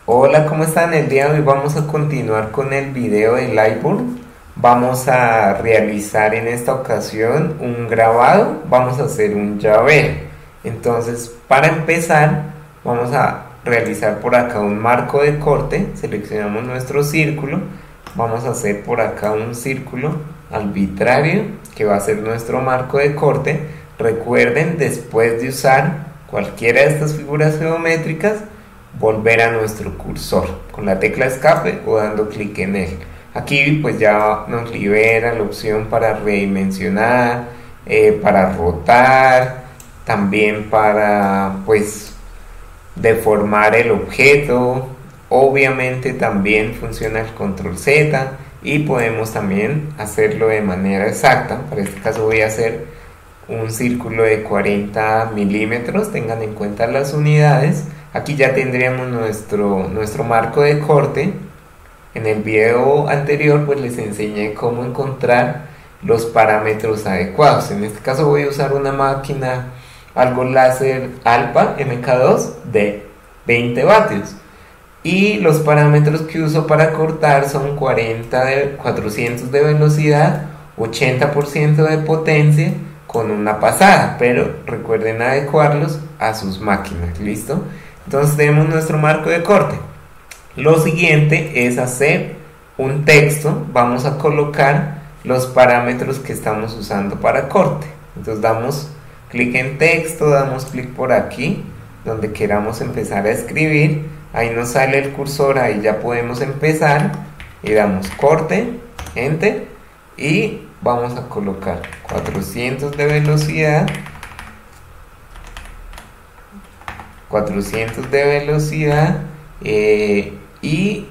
Hola, ¿cómo están? El día de hoy vamos a continuar con el video de Lightboard. Vamos a realizar en esta ocasión un grabado, vamos a hacer un llavero. Entonces, para empezar, vamos a realizar por acá un marco de corte, seleccionamos nuestro círculo, vamos a hacer por acá un círculo arbitrario que va a ser nuestro marco de corte. Recuerden, después de usar cualquiera de estas figuras geométricas, volver a nuestro cursor con la tecla escape o dando clic en él. Aquí pues ya nos libera la opción para redimensionar, para rotar, también para pues deformar el objeto. Obviamente también funciona el control Z y podemos también hacerlo de manera exacta. Para este caso voy a hacer un círculo de 40 milímetros, tengan en cuenta las unidades. Aquí ya tendríamos nuestro marco de corte. En el video anterior pues les enseñé cómo encontrar los parámetros adecuados. En este caso voy a usar una máquina algo láser Alpha MK2 de 20 vatios. Y los parámetros que uso para cortar son 400 de velocidad, 80% de potencia con una pasada, pero recuerden adecuarlos a sus máquinas. ¿Listo? Entonces tenemos nuestro marco de corte. Lo siguiente es hacer un texto. Vamos a colocar los parámetros que estamos usando para corte. Entonces damos clic en texto, damos clic por aquí donde queramos empezar a escribir. Ahí nos sale el cursor, ahí ya podemos empezar y damos corte, enter, y vamos a colocar 400 de velocidad, 400 de velocidad y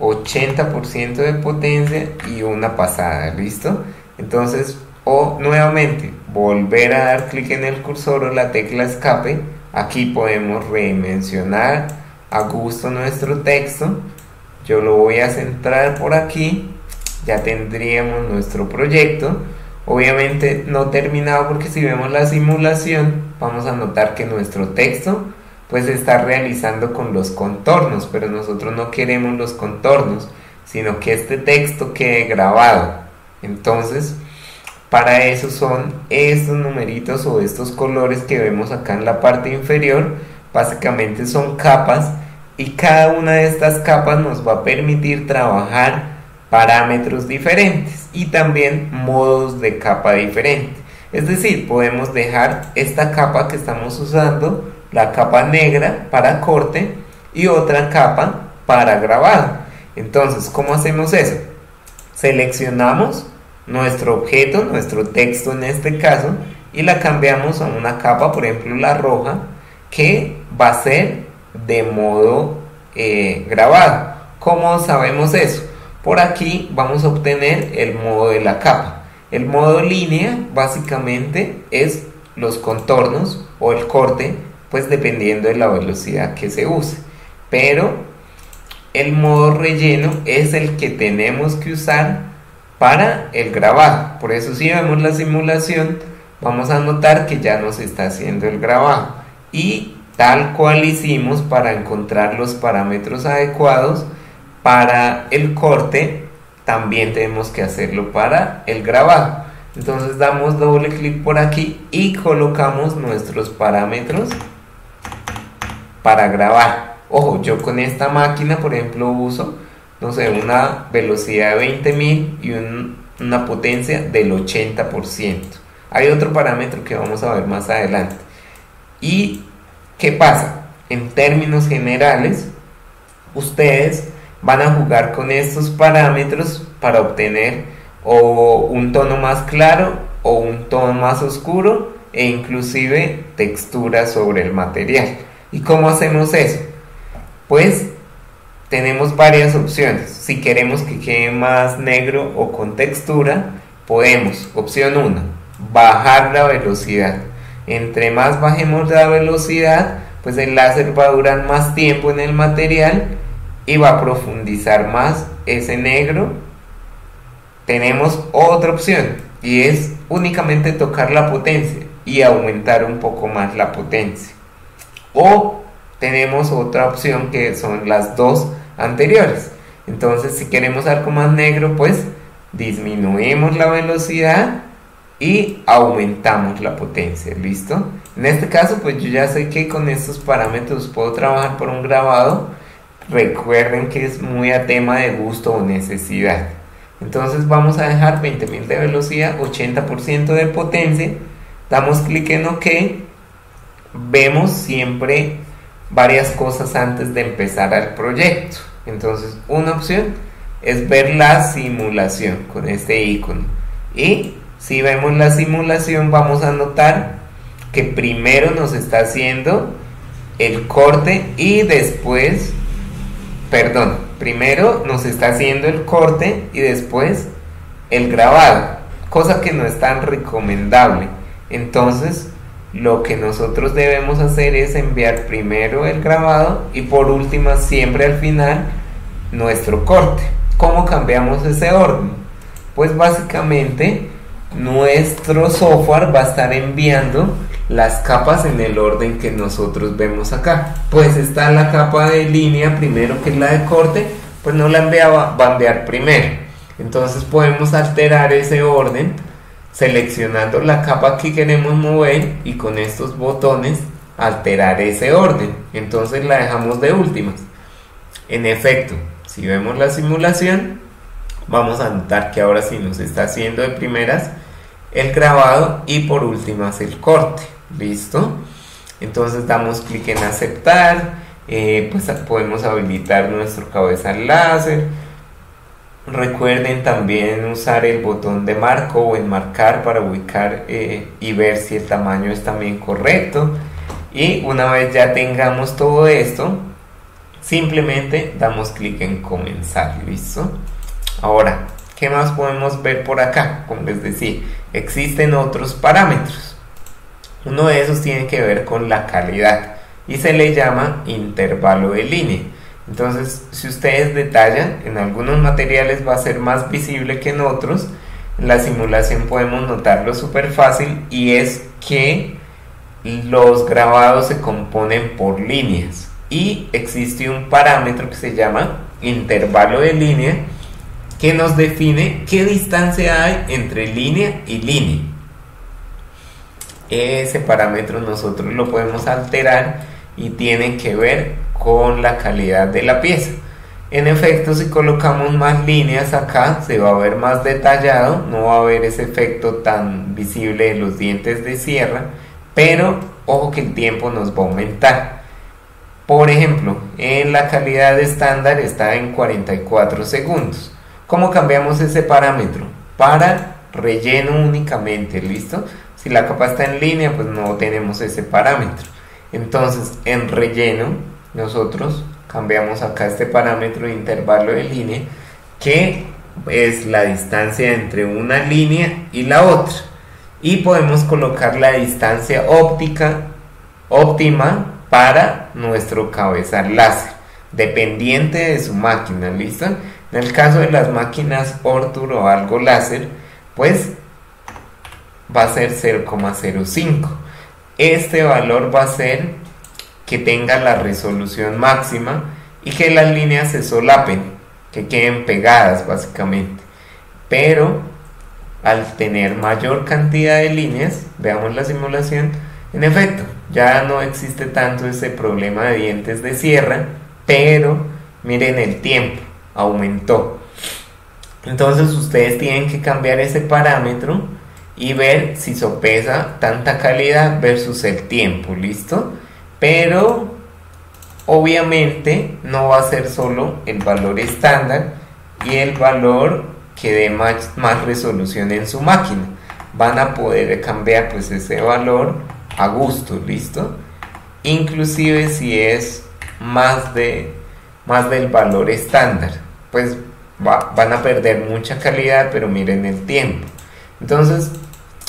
80% de potencia y una pasada. ¿Listo? Entonces, nuevamente volver a dar clic en el cursor o la tecla escape. Aquí podemos redimensionar a gusto nuestro texto. Yo lo voy a centrar por aquí. Ya tendríamos nuestro proyecto, obviamente no terminado, porque si vemos la simulación vamos a notar que nuestro texto pues se está realizando con los contornos, pero nosotros no queremos los contornos, sino que este texto quede grabado. Entonces, para eso son estos numeritos o estos colores que vemos acá en la parte inferior. Básicamente son capas, y cada una de estas capas nos va a permitir trabajar parámetros diferentes y también modos de capa diferentes. Es decir, podemos dejar esta capa que estamos usando, la capa negra para corte, y otra capa para grabado. Entonces, ¿cómo hacemos eso? Seleccionamos nuestro objeto, nuestro texto en este caso, y la cambiamos a una capa, por ejemplo la roja, que va a ser de modo grabado. ¿Cómo sabemos eso? Por aquí vamos a obtener el modo de la capa. El modo línea básicamente es los contornos o el corte, pues dependiendo de la velocidad que se use. Pero el modo relleno es el que tenemos que usar para el grabado. Por eso si vemos la simulación vamos a notar que ya nos está haciendo el grabado. Y tal cual hicimos para encontrar los parámetros adecuados para el corte, también tenemos que hacerlo para el grabado. Entonces damos doble clic por aquí y colocamos nuestros parámetros para grabar. Ojo, yo con esta máquina por ejemplo uso, no sé, una velocidad de 20.000 y una potencia del 80%. Hay otro parámetro que vamos a ver más adelante. ¿Y qué pasa? En términos generales, ustedes van a jugar con estos parámetros para obtener o un tono más claro o un tono más oscuro, e inclusive textura sobre el material. ¿Y cómo hacemos eso? Pues tenemos varias opciones. Si queremos que quede más negro o con textura, podemos, opción 1, bajar la velocidad. Entre más bajemos la velocidad, pues el láser va a durar más tiempo en el material y va a profundizar más ese negro. Tenemos otra opción y es únicamente tocar la potencia y aumentar un poco más la potencia. O tenemos otra opción que son las dos anteriores. Entonces, si queremos algo más negro, pues disminuimos la velocidad y aumentamos la potencia. ¿Listo? En este caso, pues yo ya sé que con estos parámetros puedo trabajar por un grabado. Recuerden que es muy a tema de gusto o necesidad. Entonces vamos a dejar 20.000 de velocidad, 80% de potencia. Damos clic en OK. Vemos siempre varias cosas antes de empezar el proyecto. Entonces, una opción es ver la simulación con este icono. Y si vemos la simulación, vamos a notar que primero nos está haciendo el corte y después, primero nos está haciendo el corte y después el grabado, cosa que no es tan recomendable. Entonces, lo que nosotros debemos hacer es enviar primero el grabado y por última, siempre al final, nuestro corte. ¿Cómo cambiamos ese orden? Pues básicamente nuestro software va a estar enviando las capas en el orden que nosotros vemos acá. Pues está la capa de línea primero, que es la de corte, pues no la enviaba, va a enviar primero. Entonces podemos alterar ese orden seleccionando la capa que queremos mover y con estos botones alterar ese orden. Entonces la dejamos de últimas. En efecto, si vemos la simulación, vamos a notar que ahora sí nos está haciendo de primeras el grabado y por últimas el corte. ¿Listo? Entonces damos clic en aceptar. Pues podemos habilitar nuestro cabezal láser. Recuerden también usar el botón de marco o enmarcar para ubicar y ver si el tamaño es también correcto. Y una vez ya tengamos todo esto, simplemente damos clic en comenzar. ¿Listo? Ahora, ¿qué más podemos ver por acá? Como les decía, existen otros parámetros. Uno de esos tiene que ver con la calidad y se le llama intervalo de línea. Entonces, si ustedes detallan, en algunos materiales va a ser más visible que en otros. En la simulación podemos notarlo súper fácil, y es que los grabados se componen por líneas y existe un parámetro que se llama intervalo de línea que nos define qué distancia hay entre línea y línea. Ese parámetro nosotros lo podemos alterar y tiene que ver con la calidad de la pieza. En efecto, si colocamos más líneas acá, se va a ver más detallado, no va a haber ese efecto tan visible de los dientes de sierra, pero ojo que el tiempo nos va a aumentar. Por ejemplo, en la calidad estándar está en 44 segundos. ¿Cómo cambiamos ese parámetro? Para relleno únicamente. ¿Listo? Si la capa está en línea, pues no tenemos ese parámetro. Entonces, en relleno, nosotros cambiamos acá este parámetro de intervalo de línea, que es la distancia entre una línea y la otra. Y podemos colocar la distancia óptima para nuestro cabezal láser, dependiente de su máquina. ¿Listo? En el caso de las máquinas Ortur o algo láser, pues va a ser 0,05. Este valor va a ser que tenga la resolución máxima y que las líneas se solapen, que queden pegadas básicamente. Pero al tener mayor cantidad de líneas, veamos la simulación, en efecto, ya no existe tanto ese problema de dientes de sierra, pero miren el tiempo, aumentó. Entonces ustedes tienen que cambiar ese parámetro y ver si sopesa tanta calidad versus el tiempo. ¿Listo? Pero obviamente no va a ser solo el valor estándar y el valor que dé más resolución en su máquina. Van a poder cambiar pues ese valor a gusto. ¿Listo? Inclusive si es más del valor estándar, pues van a perder mucha calidad, pero miren el tiempo. Entonces,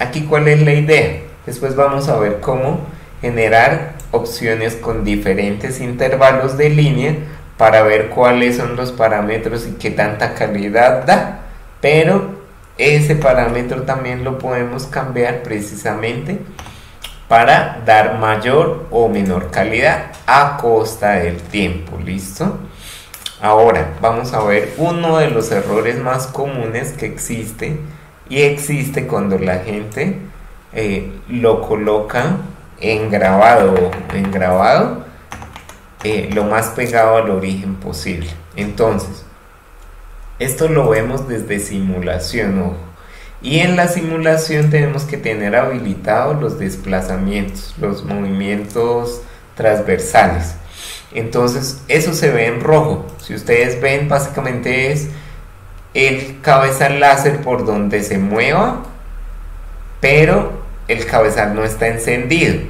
aquí cuál es la idea. Después vamos a ver cómo generar opciones con diferentes intervalos de línea para ver cuáles son los parámetros y qué tanta calidad da. Pero ese parámetro también lo podemos cambiar precisamente para dar mayor o menor calidad a costa del tiempo. ¿Listo? Ahora vamos a ver uno de los errores más comunes que existe, y existe cuando la gente lo coloca en grabado, lo más pegado al origen posible. Entonces, esto lo vemos desde simulación, ojo. Y en la simulación tenemos que tener habilitados los desplazamientos, los movimientos transversales. Entonces, eso se ve en rojo. Si ustedes ven, básicamente es el cabezal láser por donde se mueva, pero el cabezal no está encendido.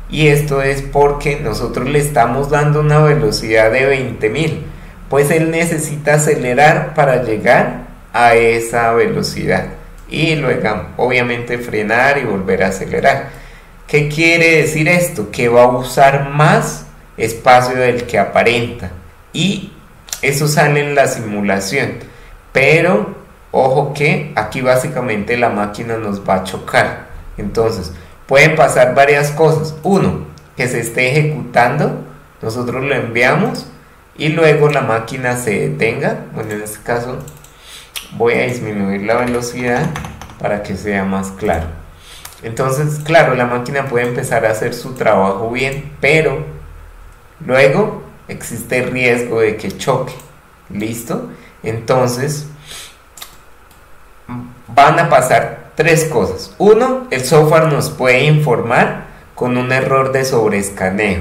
Y esto es porque nosotros le estamos dando una velocidad de 20.000. Pues él necesita acelerar para llegar a esa velocidad. Y luego, obviamente, frenar y volver a acelerar. ¿Qué quiere decir esto? Que va a usar más espacio del que aparenta. Y eso sale en la simulación. Pero, ojo que aquí básicamente la máquina nos va a chocar. Entonces, pueden pasar varias cosas. Uno, que se esté ejecutando, nosotros lo enviamos y luego la máquina se detenga. Bueno, en este caso voy a disminuir la velocidad para que sea más claro. Entonces, claro, la máquina puede empezar a hacer su trabajo bien, pero luego existe el riesgo de que choque. ¿Listo? Entonces, van a pasar tres cosas. Uno, el software nos puede informar con un error de sobreescaneo,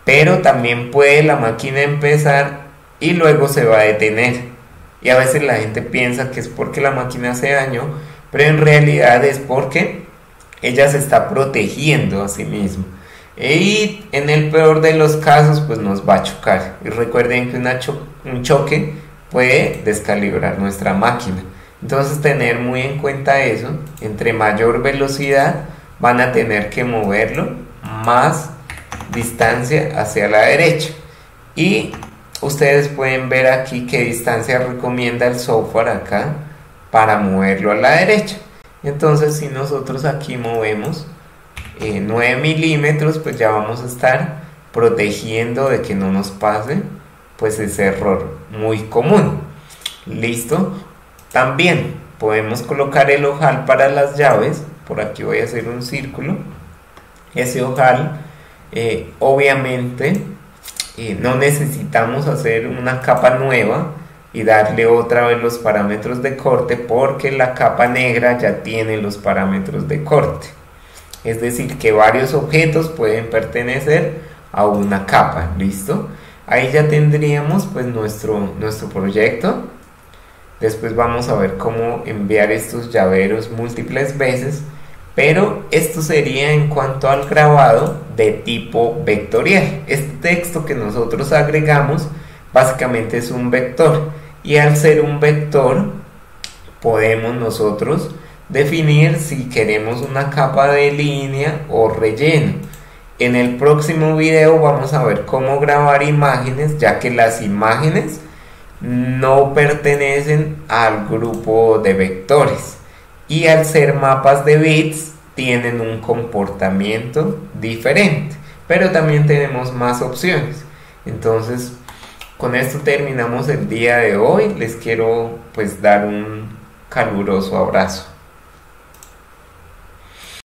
pero también puede la máquina empezar y luego se va a detener. Y a veces la gente piensa que es porque la máquina se dañó, pero en realidad es porque ella se está protegiendo a sí misma. Y en el peor de los casos, pues nos va a chocar. Y recuerden que un choque puede descalibrar nuestra máquina. Entonces, tener muy en cuenta eso. Entre mayor velocidad van a tener que moverlo más distancia hacia la derecha. Y ustedes pueden ver aquí qué distancia recomienda el software acá para moverlo a la derecha. Entonces, si nosotros aquí movemos 9 milímetros, pues ya vamos a estar protegiendo de que no nos pase pues ese error muy común. ¿Listo? También podemos colocar el ojal para las llaves. Por aquí voy a hacer un círculo. Ese ojal, obviamente, no necesitamos hacer una capa nueva y darle otra vez los parámetros de corte, porque la capa negra ya tiene los parámetros de corte. Es decir, que varios objetos pueden pertenecer a una capa. ¿Listo? Ahí ya tendríamos pues nuestro proyecto. Después vamos a ver cómo enviar estos llaveros múltiples veces, pero esto sería en cuanto al grabado de tipo vectorial. Este texto que nosotros agregamos básicamente es un vector, y al ser un vector podemos nosotros definir si queremos una capa de línea o relleno. En el próximo video vamos a ver cómo grabar imágenes, ya que las imágenes no pertenecen al grupo de vectores, y al ser mapas de bits tienen un comportamiento diferente, pero también tenemos más opciones. Entonces, con esto terminamos el día de hoy. Les quiero pues dar un caluroso abrazo.